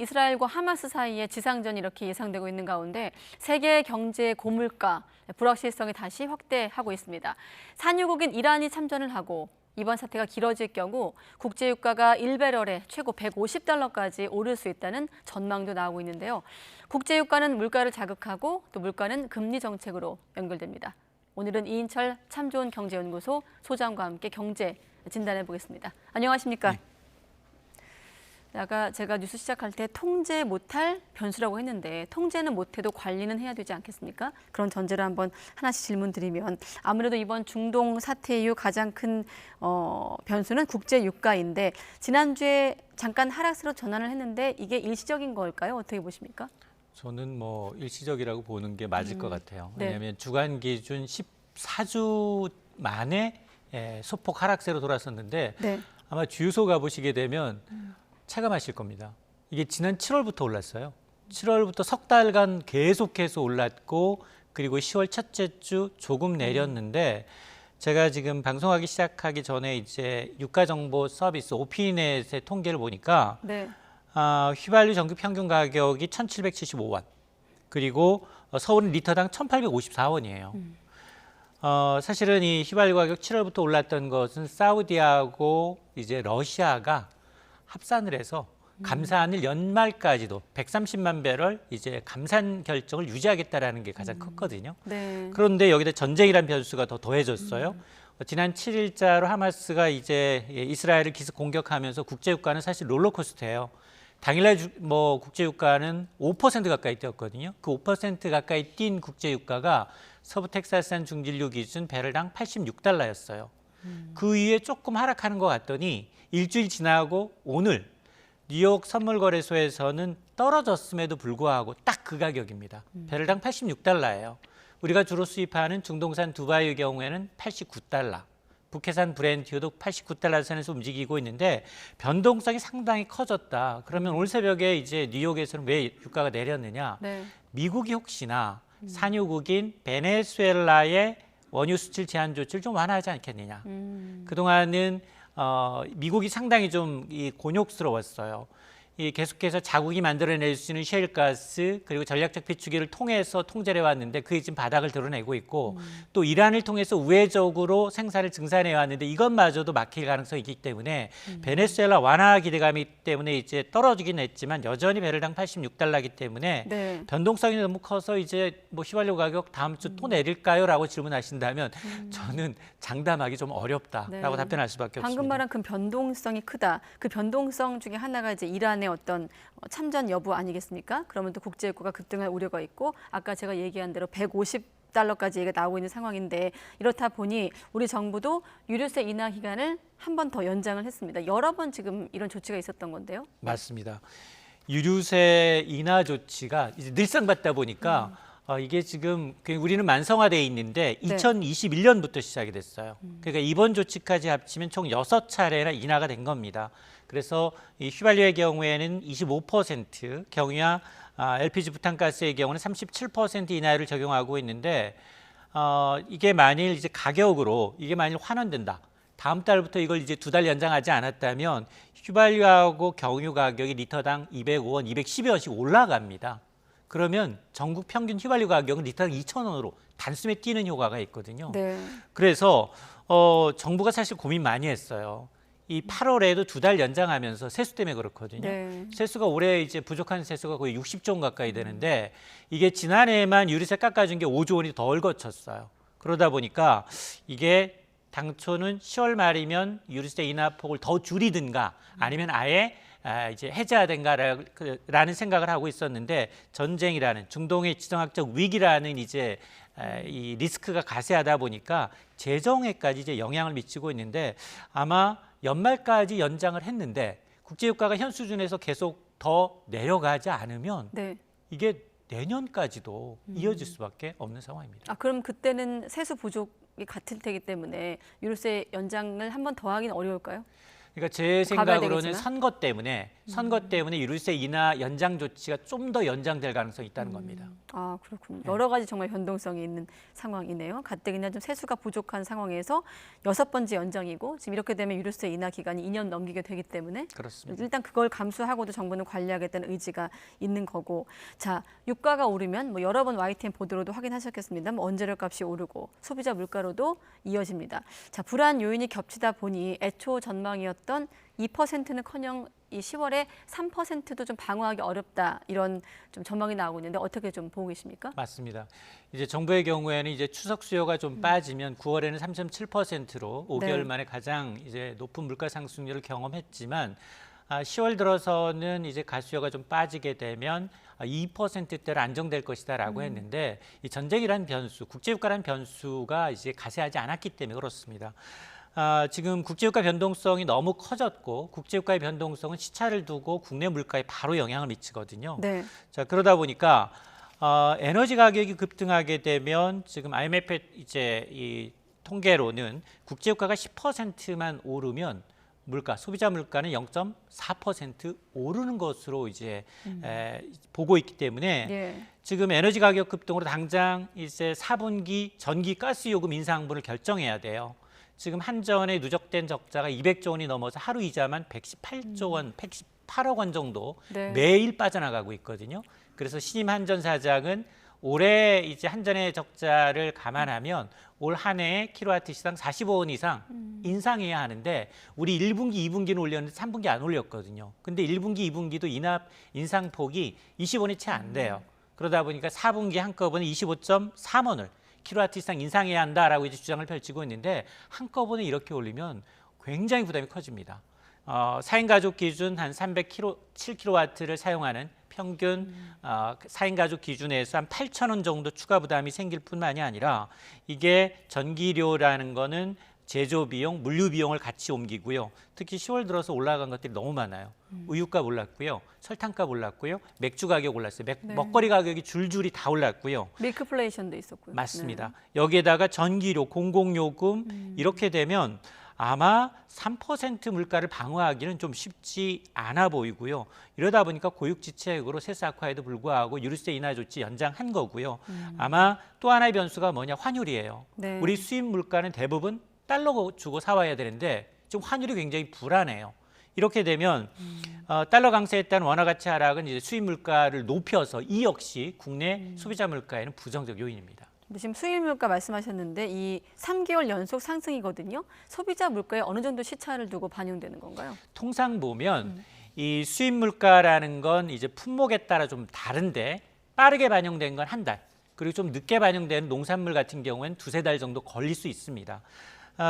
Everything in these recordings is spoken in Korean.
이스라엘과 하마스 사이에 지상전이 이렇게 예상되고 있는 가운데 세계 경제의 고물가, 불확실성이 다시 확대하고 있습니다. 산유국인 이란이 참전을 하고 이번 사태가 길어질 경우 국제유가가 1배럴에 최고 150달러까지 오를 수 있다는 전망도 나오고 있는데요. 국제유가는 물가를 자극하고 또 물가는 금리 정책으로 연결됩니다. 오늘은 이인철 참 좋은 경제연구소 소장과 함께 경제 진단해 보겠습니다. 안녕하십니까? 네. 아까 제가 뉴스 시작할 때 통제 못할 변수라고 했는데 통제는 못해도 관리는 해야 되지 않겠습니까? 그런 전제를 한번 하나씩 질문 드리면 아무래도 이번 중동 사태 이후 가장 큰 변수는 국제 유가인데 지난주에 잠깐 하락세로 전환을 했는데 이게 일시적인 걸까요? 어떻게 보십니까? 저는 뭐 일시적이라고 보는 게 맞을 것 같아요. 네. 왜냐하면 주간 기준 14주 만에 소폭 하락세로 돌아섰는데 네. 아마 주유소 가보시게 되면 체감하실 겁니다. 이게 지난 7월부터 올랐어요. 7월부터 석 달간 계속해서 올랐고 그리고 10월 첫째 주 조금 내렸는데 제가 지금 방송하기 시작하기 전에 이제 유가 정보 서비스 오피넷의 통계를 보니까 네. 휘발유 전기 평균 가격이 1,775원 그리고 서울은 리터당 1,854원이에요. 사실은 이 휘발유 가격 7월부터 올랐던 것은 사우디하고 이제 러시아가 합산을 해서 감산을 연말까지도 130만 배럴 이제 감산 결정을 유지하겠다라는 게 가장 컸거든요. 네. 그런데 여기다 전쟁이란 변수가 더 더해졌어요. 지난 7일자로 하마스가 이제 이스라엘을 기습 공격하면서 국제유가는 사실 롤러코스터예요. 당일날 국제유가는 5% 가까이 뛰었거든요. 그 5% 가까이 뛴 국제유가가 서부 텍사스산 중진유 기준 배럴당 86달러였어요. 그 이후에 조금 하락하는 것 같더니 일주일 지나고 오늘 뉴욕 선물거래소에서는 떨어졌음에도 불구하고 딱 그 가격입니다. 배럴당 86달러예요. 우리가 주로 수입하는 중동산 두바이의 경우에는 89달러, 북해산 브렌트유도 89달러 선에서 움직이고 있는데 변동성이 상당히 커졌다. 그러면 오늘 새벽에 이제 뉴욕에서는 왜 유가가 내렸느냐? 네. 미국이 혹시나 산유국인 베네수엘라의 원유 수출 제한 조치를 좀 완화하지 않겠느냐. 그동안은 미국이 상당히 좀 곤욕스러웠어요. 계속해서 자국이 만들어낼 수 있는 셰일가스 그리고 전략적 비축유를 통해서 통제를 해왔는데 그게 지금 바닥을 드러내고 있고 또 이란을 통해서 우회적으로 생산을 증산해 왔는데 이것마저도 막힐 가능성이 있기 때문에 베네수엘라 완화 기대감이 때문에 이제 떨어지긴 했지만 여전히 배럴당 86달러이기 때문에 네. 변동성이 너무 커서 이제 휘발유 가격 다음 주 또 내릴까요? 라고 질문하신다면 저는 장담하기 좀 어렵다라고 네. 답변할 수밖에 방금 없습니다. 말한 그 변동성이 크다. 그 변동성 중에 하나가 이제 이란의 어떤 참전 여부 아니겠습니까? 그러면 또 국제유가가 급등할 우려가 있고 아까 제가 얘기한 대로 150달러까지 얘기가 나오고 있는 상황인데 이렇다 보니 우리 정부도 유류세 인하 기간을 한 번 더 연장을 했습니다. 여러 번 지금 이런 조치가 있었던 건데요. 맞습니다. 유류세 인하 조치가 이제 늘상 받다 보니까 이게 지금 우리는 만성화돼 있는데 2021년부터 시작이 됐어요. 그러니까 이번 조치까지 합치면 총 6차례나 인하가 된 겁니다. 그래서 이 휘발유의 경우에는 25%, 경유와 LPG 부탄가스의 경우는 37% 인하율을 적용하고 있는데 이게 만일 이제 가격으로 이게 만일 환원된다. 다음 달부터 이걸 이제 2달 연장하지 않았다면 휘발유하고 경유 가격이 리터당 205원, 210원씩 올라갑니다. 그러면 전국 평균 휘발유 가격은 리터당 2,000원으로 단숨에 뛰는 효과가 있거든요. 네. 그래서 정부가 사실 고민 많이 했어요. 이 8월에도 2달 연장하면서 세수 때문에 그렇거든요. 네. 세수가 올해 이제 부족한 세수가 거의 60조 원 가까이 되는데 이게 지난해에만 유류세 깎아준 게 5조 원이 덜 거쳤어요. 그러다 보니까 이게 당초는 10월 말이면 유류세 인하 폭을 더 줄이든가 아니면 아예 이제 해제하든가라는 생각을 하고 있었는데 전쟁이라는 중동의 지정학적 위기라는 이제 이 리스크가 가세하다 보니까 재정에까지 이제 영향을 미치고 있는데 아마 연말까지 연장을 했는데 국제유가가 현 수준에서 계속 더 내려가지 않으면 네. 이게 내년까지도 이어질 수밖에 없는 상황입니다. 그럼 그때는 세수 부족이 같을 테기 때문에 유류세 연장을 한 번 더 하기는 어려울까요? 그러니까 제 가봐야 생각으로는 되겠지만. 선거 때문에 유류세 인하 연장 조치가 좀 더 연장될 가능성이 있다는 겁니다. 아, 그렇군요. 여러 가지 정말 변동성이 있는 상황이네요. 가뜩이나 좀 세수가 부족한 상황에서 6번째 연장이고 지금 이렇게 되면 유류세 인하 기간이 2년 넘기게 되기 때문에 그렇습니다. 일단 그걸 감수하고도 정부는 관리하겠다는 의지가 있는 거고. 자, 유가가 오르면 뭐 여러 번 YTN 보도로도 확인하셨겠습니다. 뭐 원재료값이 오르고 소비자 물가로도 이어집니다. 자, 불안 요인이 겹치다 보니 애초 전망이었던 2%는커녕 이 10월에 3%도 좀 방어하기 어렵다 이런 좀 전망이 나오고 있는데 어떻게 좀 보고 계십니까? 맞습니다. 이제 정부의 경우에는 이제 추석 수요가 좀 빠지면 9월에는 3.7%로 5개월 네. 만에 가장 이제 높은 물가 상승률을 경험했지만 10월 들어서는 이제 가수요가 좀 빠지게 되면 2%대로 안정될 것이다라고 했는데 이 전쟁이라는 변수, 국제유가라는 변수가 이제 가세하지 않았기 때문에 그렇습니다. 지금 국제유가 변동성이 너무 커졌고 국제유가의 변동성은 시차를 두고 국내 물가에 바로 영향을 미치거든요. 네. 자, 그러다 보니까 에너지 가격이 급등하게 되면 지금 IMF 이제 이 통계로는 국제유가가 10%만 오르면 소비자 물가는 0.4% 오르는 것으로 이제 보고 있기 때문에 예. 지금 에너지 가격 급등으로 당장 이제 4분기 전기 가스 요금 인상 항분을 결정해야 돼요. 지금 한전에 누적된 적자가 200조 원이 넘어서 하루 이자만 118조 원, 118억 원 정도 네. 매일 빠져나가고 있거든요. 그래서 신임 한전 사장은 올해 이제 한전의 적자를 감안하면 올 한 해에 킬로와트 시당 45원 이상 인상해야 하는데 우리 1분기, 2분기는 올렸는데 3분기 안 올렸거든요. 근데 1분기, 2분기도 인상폭이 20원이 채 안 돼요. 그러다 보니까 4분기 한꺼번에 25.3원을 킬로와트 이상 인상해야 한다라고 이제 주장을 펼치고 있는데 한꺼번에 이렇게 올리면 굉장히 부담이 커집니다. 4인 가족 기준 한 307킬로와트를 사용하는 평균 4인 가족 기준에서 한 8,000원 정도 추가 부담이 생길 뿐만이 아니라 이게 전기료라는 거는 제조 비용, 물류 비용을 같이 옮기고요. 특히 10월 들어서 올라간 것들이 너무 많아요. 우유값 올랐고요. 설탕값 올랐고요. 맥주 가격 올랐어요. 네. 먹거리 가격이 줄줄이 다 올랐고요. 밀크플레이션도 있었고요. 맞습니다. 네. 여기에다가 전기료, 공공요금 이렇게 되면 아마 3% 물가를 방어하기는 좀 쉽지 않아 보이고요. 이러다 보니까 고육지책으로 세수 악화에도 불구하고 유류세 인하 조치 연장한 거고요. 아마 또 하나의 변수가 뭐냐, 환율이에요. 네. 우리 수입 물가는 대부분 달러 주고 사와야 되는데 지금 환율이 굉장히 불안해요. 이렇게 되면 달러 강세에 따른 원화 가치 하락은 이제 수입 물가를 높여서 이 역시 국내 소비자 물가에는 부정적 요인입니다. 근데 지금 수입 물가 말씀하셨는데 이 3개월 연속 상승이거든요. 소비자 물가에 어느 정도 시차를 두고 반영되는 건가요? 통상 보면 이 수입 물가라는 건 이제 품목에 따라 좀 다른데 빠르게 반영된 건 한 달, 그리고 좀 늦게 반영된 농산물 같은 경우에는 두세 달 정도 걸릴 수 있습니다.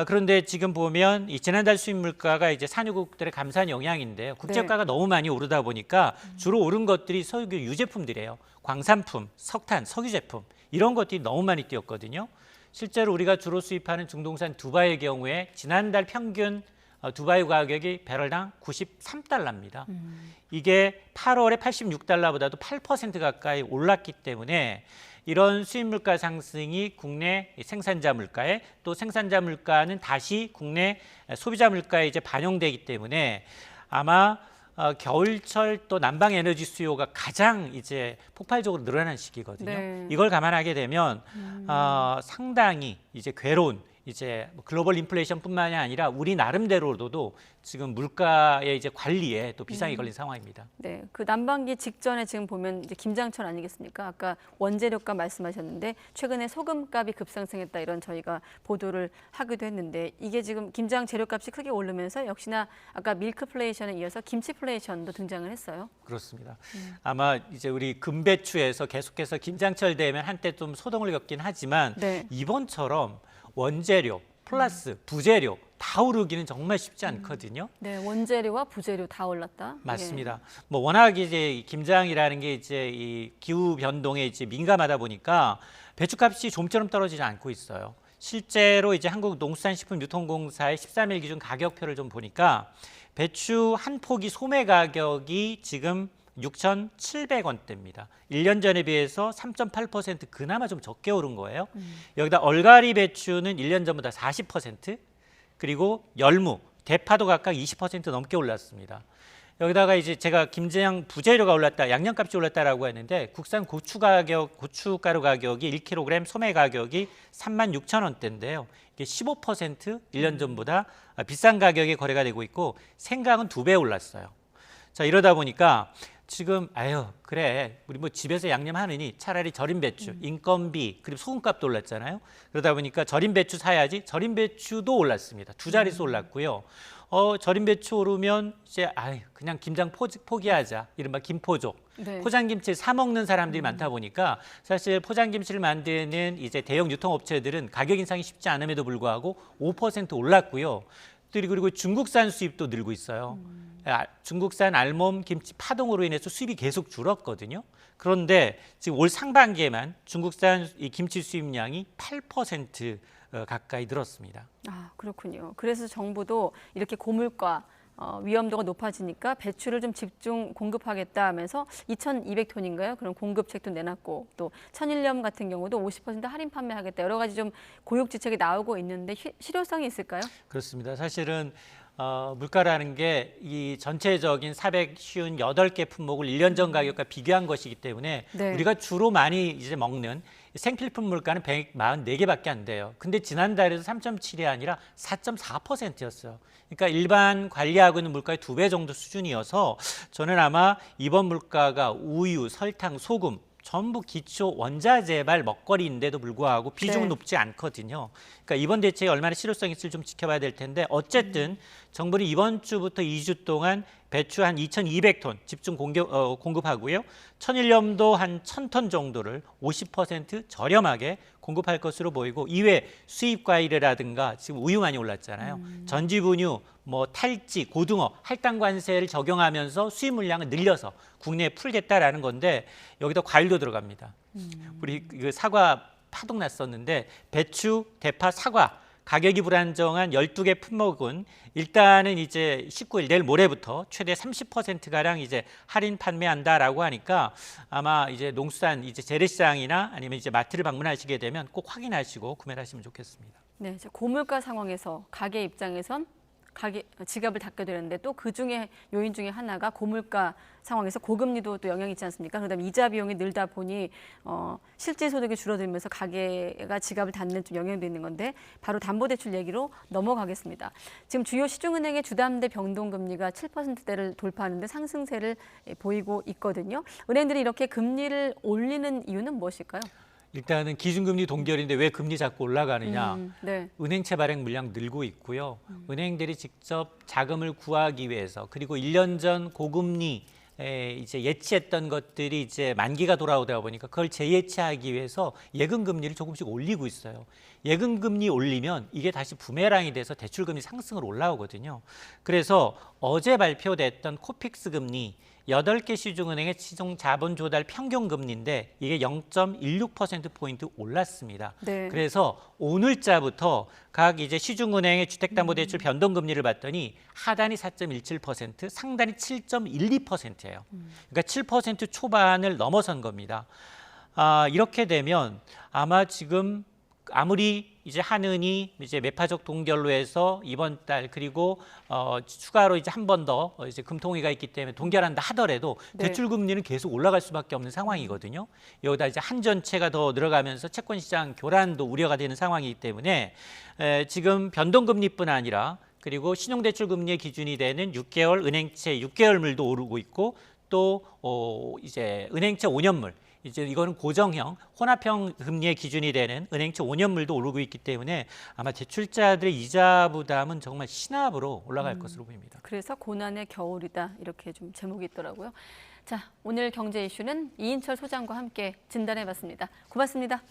그런데 지금 보면 이 지난달 수입 물가가 이제 산유국들의 감사한 영향인데요. 국제유가가 너무 많이 오르다 보니까 주로 오른 것들이 석유 유제품들이에요. 광산품, 석탄, 석유 제품 이런 것들이 너무 많이 뛰었거든요. 실제로 우리가 주로 수입하는 중동산 두바이의 경우에 지난달 평균 두바이 가격이 배럴당 93달러입니다. 이게 8월에 86달러보다도 8% 가까이 올랐기 때문에 이런 수입 물가 상승이 국내 생산자 물가에 또 생산자 물가는 다시 국내 소비자 물가에 이제 반영되기 때문에 아마 겨울철 또 난방 에너지 수요가 가장 이제 폭발적으로 늘어난 시기거든요. 네. 이걸 감안하게 되면 상당히 이제 괴로운 이제 글로벌 인플레이션뿐만이 아니라 우리 나름대로도 지금 물가의 이제 관리에 또 비상이 걸린 상황입니다. 네, 그 난방기 직전에 지금 보면 이제 김장철 아니겠습니까? 아까 원재료값 말씀하셨는데 최근에 소금값이 급상승했다 이런 저희가 보도를 하기도 했는데 이게 지금 김장 재료값이 크게 오르면서 역시나 아까 밀크플레이션에 이어서 김치플레이션도 등장을 했어요. 그렇습니다. 아마 이제 우리 금배추에서 계속해서 김장철 되면 한때 좀 소동을 겪긴 하지만 네. 이번처럼 원재료 플러스 부재료 다 오르기는 정말 쉽지 않거든요. 네, 원재료와 부재료 다 올랐다. 맞습니다. 뭐 워낙 이제 김장이라는 게 이제 이 기후 변동에 이제 민감하다 보니까 배추값이 좀처럼 떨어지지 않고 있어요. 실제로 이제 한국농수산식품유통공사의 13일 기준 가격표를 좀 보니까 배추 한 포기 소매 가격이 지금 6,700원대입니다. 1년 전에 비해서 3.8% 그나마 좀 적게 오른 거예요. 여기다 얼갈이 배추는 1년 전보다 40%, 그리고 열무, 대파도 각각 20% 넘게 올랐습니다. 여기다가 이제 제가 김장 부재료가 올랐다, 양념값이 올랐다라고 했는데 국산 고춧가루 가격이 1kg 소매 가격이 36,000원대인데요. 이게 15% 1년 전보다 비싼 가격에 거래가 되고 있고 생강은 2배 올랐어요. 자, 이러다 보니까 지금 그래 우리 뭐 집에서 양념하느니 차라리 절임 배추, 인건비 그리고 소금값도 올랐잖아요. 그러다 보니까 절임 배추 사야지. 절임 배추도 올랐습니다. 2자릿수 올랐고요. 절임 배추 오르면 이제 그냥 김장 포기하자. 이른바 김포족. 네. 포장김치 사 먹는 사람들이 많다 보니까 사실 포장김치를 만드는 이제 대형 유통업체들은 가격 인상이 쉽지 않음에도 불구하고 5% 올랐고요. 그리고 중국산 수입도 늘고 있어요. 중국산 알몸 김치 파동으로 인해서 수입이 계속 줄었거든요. 그런데 지금 올 상반기에만 중국산 이 김치 수입량이 8% 가까이 늘었습니다. 아, 그렇군요. 그래서 정부도 이렇게 고물가 위험도가 높아지니까 배추를 좀 집중 공급하겠다 하면서 2,200톤인가요? 그런 공급책도 내놨고 또 천일염 같은 경우도 50% 할인 판매하겠다. 여러 가지 좀 고육지책이 나오고 있는데 실효성이 있을까요? 그렇습니다. 사실은 물가라는 게 이 전체적인 458개 품목을 1년 전 가격과 비교한 것이기 때문에 네. 우리가 주로 많이 이제 먹는 생필품 물가는 144개밖에 안 돼요. 근데 지난달에도 3.7이 아니라 4.4%였어요. 그러니까 일반 관리하고 있는 물가의 2배 정도 수준이어서 저는 아마 이번 물가가 우유, 설탕, 소금 전부 기초 원자재발 먹거리인데도 불구하고 비중은 네. 높지 않거든요. 그러니까 이번 대책이 얼마나 실효성이 있을지 좀 지켜봐야 될 텐데 어쨌든 정부는 이번 주부터 2주 동안 배추 한 2,200톤 집중 공급하고요. 천일염도 한 1,000톤 정도를 50% 저렴하게 공급할 것으로 보이고 이외 수입 과일이라든가 지금 우유 많이 올랐잖아요. 전지분유, 뭐 탈지, 고등어, 할당 관세를 적용하면서 수입 물량을 늘려서 국내에 풀겠다라는 건데 여기다 과일도 들어갑니다. 우리 그 사과 파동 났었는데 배추, 대파, 사과 가격이 불안정한 12개 품목은 일단은 이제 19일 내일 모레부터 최대 30%가량 이제 할인 판매한다라고 하니까 아마 이제 농수산 이제 재래시장이나 아니면 이제 마트를 방문하시게 되면 꼭 확인하시고 구매를 하시면 좋겠습니다. 네, 이제 고물가 상황에서 가게 입장에선 지갑을 닫게 되는데 또 그중에 요인 중에 하나가 고물가 상황에서 고금리도 또 영향이 있지 않습니까? 그다음에 이자 비용이 늘다 보니 실질 소득이 줄어들면서 가게가 지갑을 닫는 좀 영향도 있는 건데 바로 담보대출 얘기로 넘어가겠습니다. 지금 주요 시중은행의 주담대 변동금리가 7%대를 돌파하는데 상승세를 보이고 있거든요. 은행들이 이렇게 금리를 올리는 이유는 무엇일까요? 일단은 기준금리 동결인데 왜 금리 자꾸 올라가느냐. 네. 은행채 발행 물량 늘고 있고요. 은행들이 직접 자금을 구하기 위해서 그리고 1년 전 고금리 이제 예치했던 것들이 이제 만기가 돌아오다 보니까 그걸 재예치하기 위해서 예금 금리를 조금씩 올리고 있어요. 예금 금리 올리면 이게 다시 부메랑이 돼서 대출 금리 상승으로 올라오거든요. 그래서 어제 발표됐던 코픽스 금리 8개 시중은행의 시중 자본 조달 평균 금리인데 이게 0.16%포인트 올랐습니다. 네. 그래서 오늘자부터 각 이제 시중은행의 주택담보대출 변동금리를 봤더니 하단이 4.17%, 상단이 7.12%예요. 그러니까 7% 초반을 넘어선 겁니다. 이렇게 되면 아마 지금 아무리 이제 하느니 이제 매파적 동결로 해서 이번 달 그리고 추가로 이제 한 번 더 이제 금통위가 있기 때문에 동결한다 하더라도 네. 대출 금리는 계속 올라갈 수밖에 없는 상황이거든요. 여기다 이제 한전채가 더 늘어가면서 채권 시장 교란도 우려가 되는 상황이기 때문에 지금 변동금리뿐 아니라 그리고 신용대출 금리의 기준이 되는 6개월 은행채 6개월물도 오르고 있고 또 이제 은행채 5년물 이제 이거는 고정형, 혼합형 금리의 기준이 되는 은행채 5년물도 오르고 있기 때문에 아마 대출자들의 이자 부담은 정말 신압으로 올라갈 것으로 보입니다. 그래서 고난의 겨울이다 이렇게 좀 제목이 있더라고요. 자, 오늘 경제 이슈는 이인철 소장과 함께 진단해봤습니다. 고맙습니다.